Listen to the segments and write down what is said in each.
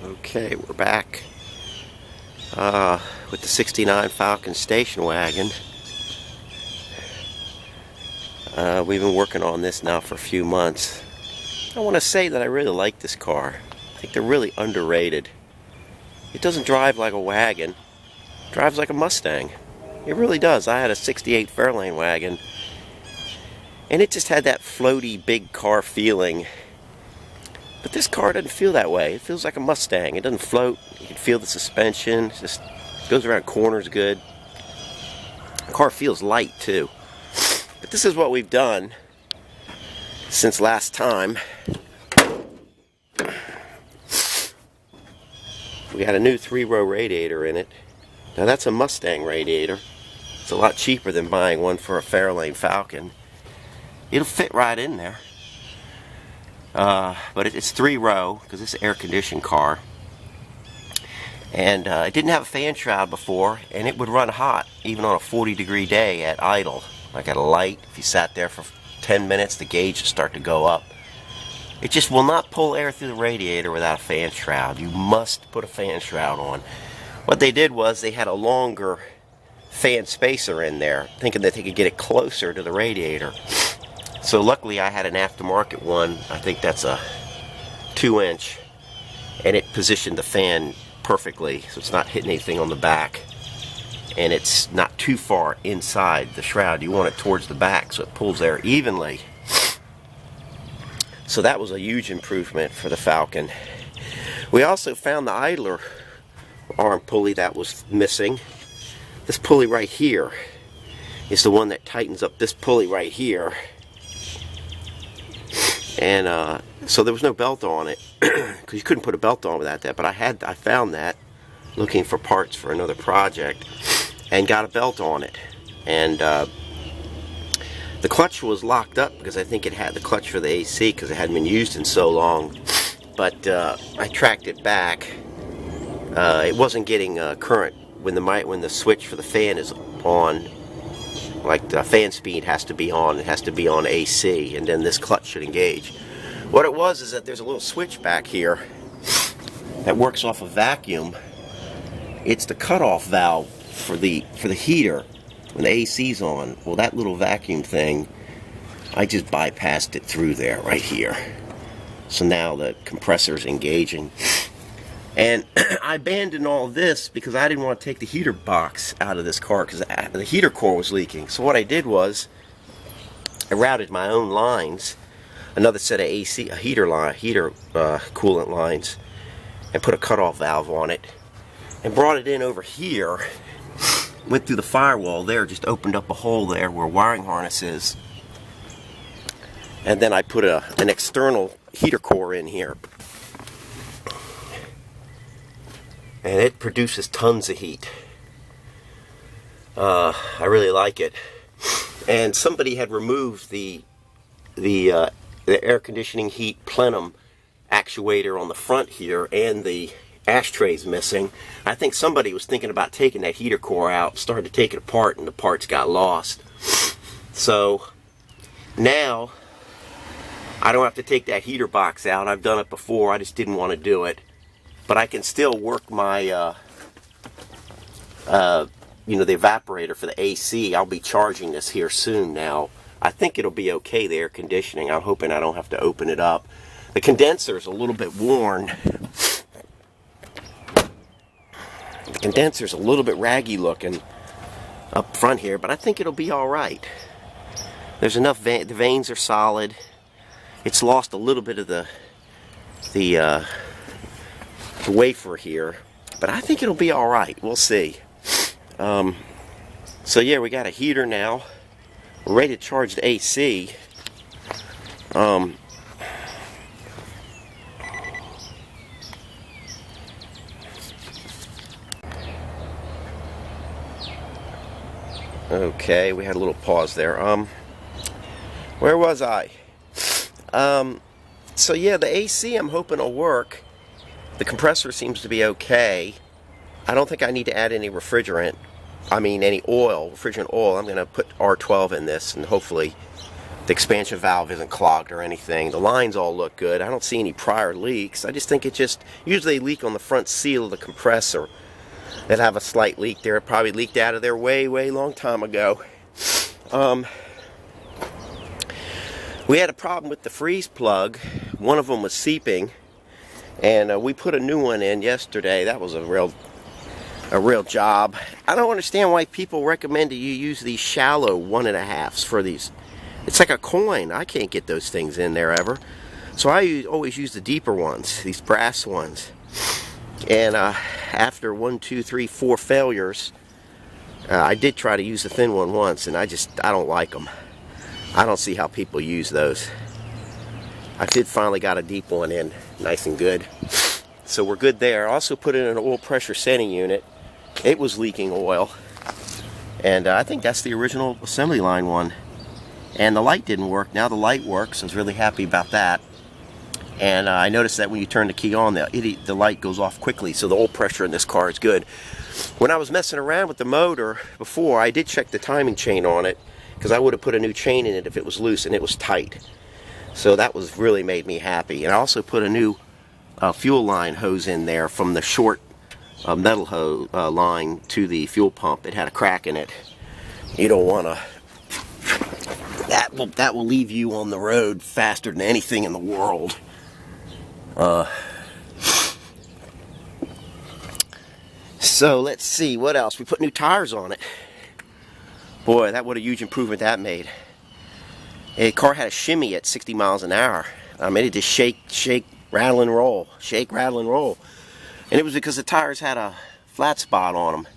Okay, we're back with the '69 Falcon station wagon. We've been working on this now for a few months. I want to say that I really like this car. I think they're really underrated. It doesn't drive like a wagon. It drives like a Mustang. It really does. I had a '68 Fairlane wagon, and it just had that floaty big car feeling. But this car doesn't feel that way. It feels like a Mustang. It doesn't float. You can feel the suspension. It just goes around corners good. The car feels light too. But this is what we've done since last time. We got a new 3-row radiator in it. Now that's a Mustang radiator. It's a lot cheaper than buying one for a Fairlane Falcon. It'll fit right in there. But it's 3-row because it's an air-conditioned car. And it didn't have a fan shroud before, and it would run hot even on a 40-degree day at idle. Like at a light, if you sat there for 10 minutes, the gauge will start to go up. It just will not pull air through the radiator without a fan shroud. You must put a fan shroud on. What they did was they had a longer fan spacer in there, thinking that they could get it closer to the radiator. So luckily I had an aftermarket one. I think that's a 2-inch, and it positioned the fan perfectly so it's not hitting anything on the back, and it's not too far inside the shroud. You want it towards the back so it pulls air evenly. So that was a huge improvement for the Falcon. We also found the idler arm pulley that was missing. This pulley right here is the one that tightens up this pulley right here. And so there was no belt on it because you couldn't put a belt on without that. But I found that looking for parts for another project and got a belt on it. And the clutch was locked up because I think it had the clutch for the AC because it hadn't been used in so long. But I tracked it back. It wasn't getting current when the switch for the fan is on. Like the fan speed has to be on, it has to be on AC, and then this clutch should engage. What it was is that there's a little switch back here that works off a vacuum. It's the cutoff valve for the heater when the AC's on. Well, that little vacuum thing, I just bypassed it through there right here. So now the compressor's engaging. And I abandoned all this because I didn't want to take the heater box out of this car because the heater core was leaking. So what I did was I routed my own lines, another set of heater coolant lines, and put a cutoff valve on it and brought it in over here. Went through the firewall there, just opened up a hole there where wiring harness is, and then I put an external heater core in here. And it produces tons of heat. I really like it. And somebody had removed the air conditioning heat plenum actuator on the front here, and the ashtray's missing. I think somebody was thinking about taking that heater core out, started to take it apart, and the parts got lost. So now I don't have to take that heater box out. I've done it before. I just didn't want to do it. But I can still work my, the evaporator for the AC. I'll be charging this here soon now. I think it'll be okay, the air conditioning. I'm hoping I don't have to open it up. The condenser's a little bit worn. The condenser's a little bit raggy looking up front here, but I think it'll be all right. There's enough, the vanes are solid. It's lost a little bit of the wafer here, but I think it'll be all right. We'll see. So yeah, we got a heater now. We're ready to charge the AC. Okay, we had a little pause there. Where was I? So yeah, the AC I'm hoping will work. The compressor seems to be okay. I don't think I need to add any refrigerant. I mean, any oil, refrigerant oil. I'm going to put R12 in this, and hopefully The expansion valve isn't clogged or anything. The lines all look good. I don't see any prior leaks. I just think it just, usually they leak on the front seal of the compressor. They'll have a slight leak there. It probably leaked out of there way long time ago. We had a problem with the freeze plug. One of them was seeping, and we put a new one in yesterday. That was a real job. I don't understand why people recommend that you use these shallow 1.5s for these. It's like a coin. I can't get those things in there ever. So I always use the deeper ones, these brass ones. And after 1, 2, 3, 4 failures, I did try to use the thin one once, and I don't like them. I don't see how people use those. I did finally got a deep one in, nice and good. So we're good there. I also put in an oil pressure setting unit. It was leaking oil. And I think that's the original assembly line one. And the light didn't work. Now the light works. I was really happy about that. And I noticed that when you turn the key on, the light goes off quickly. So the oil pressure in this car is good. When I was messing around with the motor before, I did check the timing chain on it, because I would have put a new chain in it if it was loose, and it was tight. So that was really made me happy. And I also put a new fuel line hose in there from the short metal hose line to the fuel pump. It had a crack in it. You don't want to. That will leave you on the road faster than anything in the world. So let's see what else. We put new tires on it. Boy, what a huge improvement that made. The car had a shimmy at 60 miles an hour. I made it just shake, rattle and roll. Shake, rattle and roll. And it was because the tires had a flat spot on them,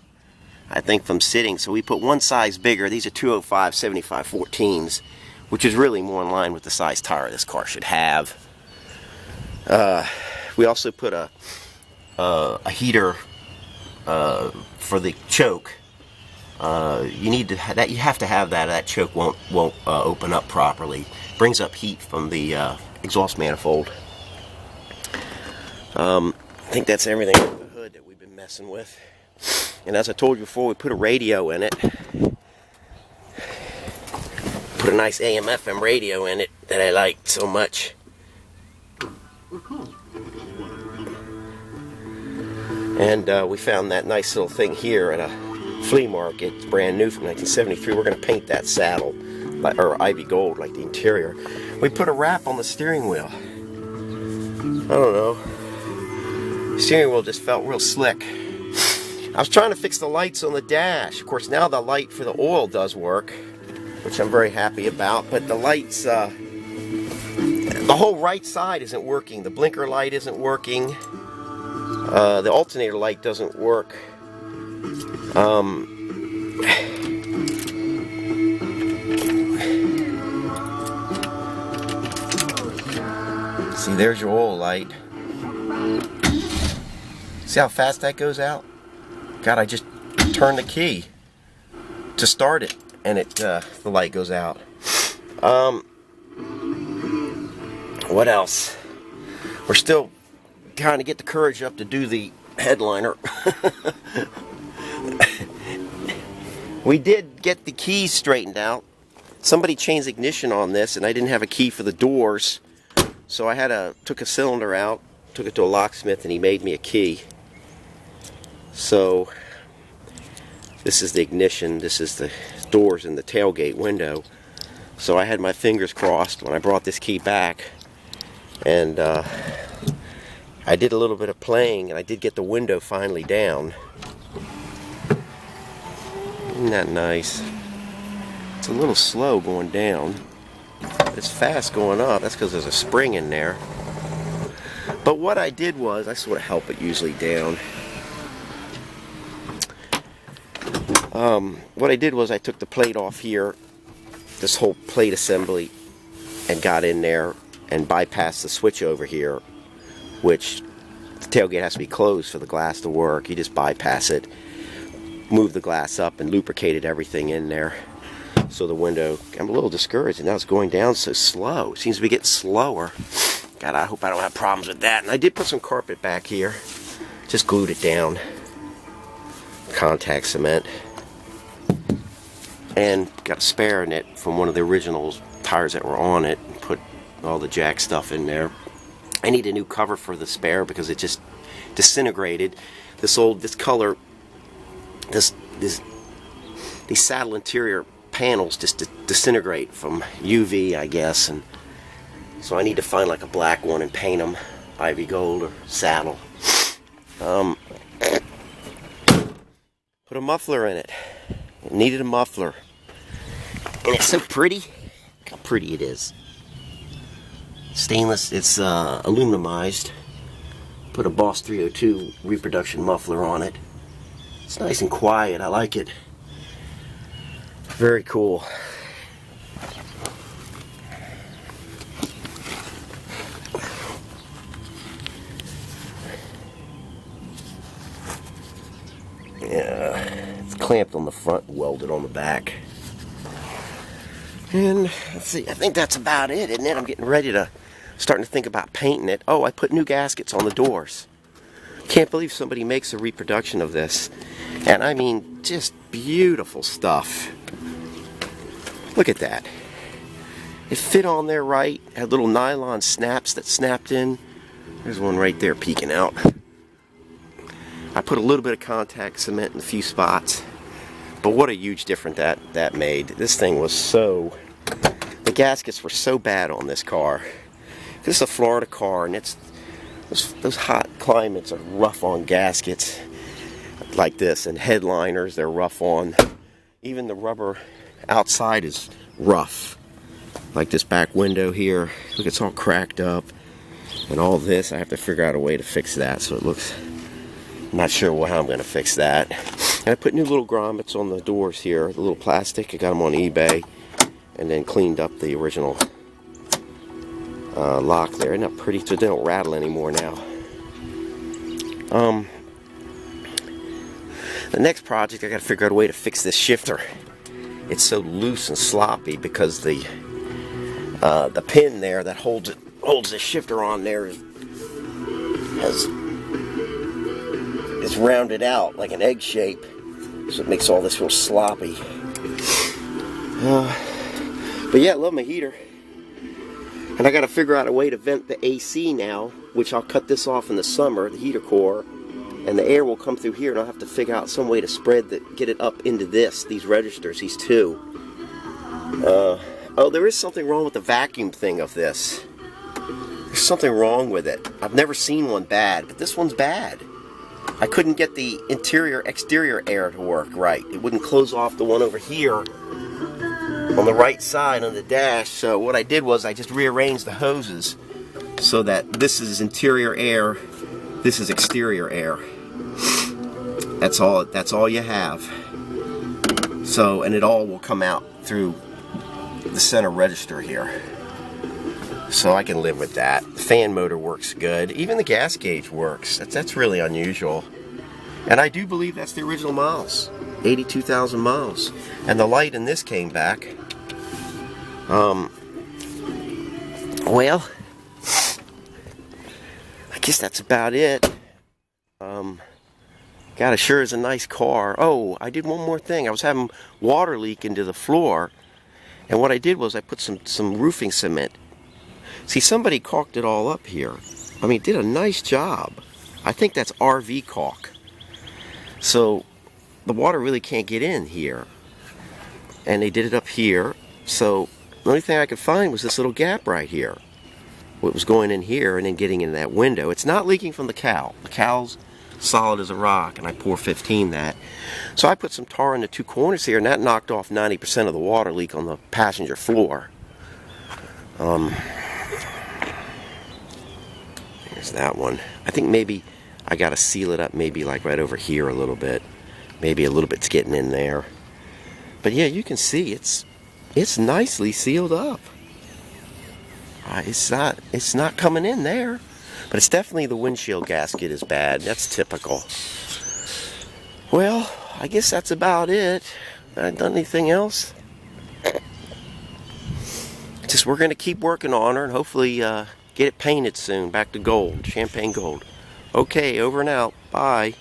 I think, from sitting. So we put one size bigger. These are 205 75 14s, which is really more in line with the size tire this car should have. We also put a heater for the choke. You have to have that. That choke won't open up properly. Brings up heat from the exhaust manifold. I think that's everything with the hood that we've been messing with. And as I told you before, we put a radio in it. Put a nice AM/FM radio in it that I liked so much. And we found that nice little thing here at a flea market. It's brand new from 1973. We're going to paint that saddle, or ivy gold, like the interior. We put a wrap on the steering wheel. I don't know. The steering wheel just felt real slick. I was trying to fix the lights on the dash. Of course, now the light for the oil does work, which I'm very happy about. But the lights, the whole right side isn't working. The blinker light isn't working. The alternator light doesn't work. See, there's your oil light. See how fast that goes out? God, I just turned the key to start it, and the light goes out. What else? We're still trying to get the courage up to do the headliner. We did get the keys straightened out. Somebody changed ignition on this, and I didn't have a key for the doors, so I took a cylinder out, took it to a locksmith, and he made me a key. So this is the ignition, this is the doors and the tailgate window. So I had my fingers crossed when I brought this key back, and I did a little bit of playing, and I did get the window finally down. Isn't that nice? It's a little slow going down. It's fast going up. That's because there's a spring in there. But what I did was, I sort of help it usually down. What I did was I took the plate off here, this whole plate assembly, and got in there and bypassed the switch over here, which the tailgate has to be closed for the glass to work. You just bypass it, move the glass up, and lubricated everything in there. So the window, I'm a little discouraged, and now it's going down so slow. It seems to be getting slower. God, I hope I don't have problems with that. And I did put some carpet back here. Just glued it down. Contact cement. And got a spare in it from one of the original tires that were on it and put all the jack stuff in there. I need a new cover for the spare because it just disintegrated. This color, these saddle interior panels just disintegrate from UV, I guess, and so I need to find like a black one and paint them ivy gold or saddle. Put a muffler in it. It needed a muffler. And it's so pretty. Look how pretty it is. Stainless, it's aluminumized. Put a Boss 302 reproduction muffler on it. It's nice and quiet. I like it. Very cool. Yeah, it's clamped on the front, welded on the back. And let's see, I think that's about it, isn't it? I'm getting ready to, starting to think about painting it. Oh, I put new gaskets on the doors. Can't believe somebody makes a reproduction of this. And I mean, just beautiful stuff. Look at that. It fit on there right. Had little nylon snaps that snapped in. There's one right there peeking out. I put a little bit of contact cement in a few spots. But what a huge difference that made. This thing was so... The gaskets were so bad on this car. This is a Florida car, and it's... Those hot climates are rough on gaskets like this, and headliners, they're rough on. Even the rubber outside is rough. Like this back window here. Look, it's all cracked up. And all this, I have to figure out a way to fix that so it looks... I'm not sure how I'm going to fix that. And I put new little grommets on the doors here, the little plastic. I got them on eBay, and then cleaned up the original lock there. Isn't that pretty? So they don't rattle anymore now. The next project, I got to figure out a way to fix this shifter. It's so loose and sloppy because the pin there that holds the shifter on there is rounded out like an egg shape, so it makes all this real sloppy. But yeah, I love my heater, and I got to figure out a way to vent the AC now, which I'll cut this off in the summer, the heater core, and the air will come through here, and I'll have to figure out some way to get it up into these registers, these two. Oh, there is something wrong with the vacuum thing of this. There's something wrong with it. I've never seen one bad, but this one's bad. I couldn't get the exterior air to work right. It wouldn't close off the one over here on the right side on the dash. So what I did was I just rearranged the hoses so that this is interior air, this is exterior air. That's all you have. So, and it all will come out through the center register here. So I can live with that. The fan motor works good. Even the gas gauge works. That's really unusual. And I do believe that's the original miles. 82,000 miles. And the light in this came back. Well, I guess that's about it. God, it sure is a nice car. Oh, I did one more thing. I was having water leak into the floor. And what I did was I put some roofing cement. See, somebody caulked it all up here. I mean, did a nice job. I think that's RV caulk. So, the water really can't get in here. And they did it up here. So, the only thing I could find was this little gap right here. What was going in here and then getting in that window. It's not leaking from the cowl. The cowl's solid as a rock, and I pour 15 that. So I put some tar in the two corners here, and that knocked off 90% of the water leak on the passenger floor. There's that one. I think maybe I gotta seal it up, maybe like right over here a little bit. Maybe a little bit's getting in there. But yeah, you can see it's nicely sealed up. It's not coming in there. But it's definitely the windshield gasket is bad. That's typical. Well, I guess that's about it. I've done anything else? Just we're going to keep working on her and hopefully get it painted soon. Back to gold, champagne gold. Okay, over and out. Bye.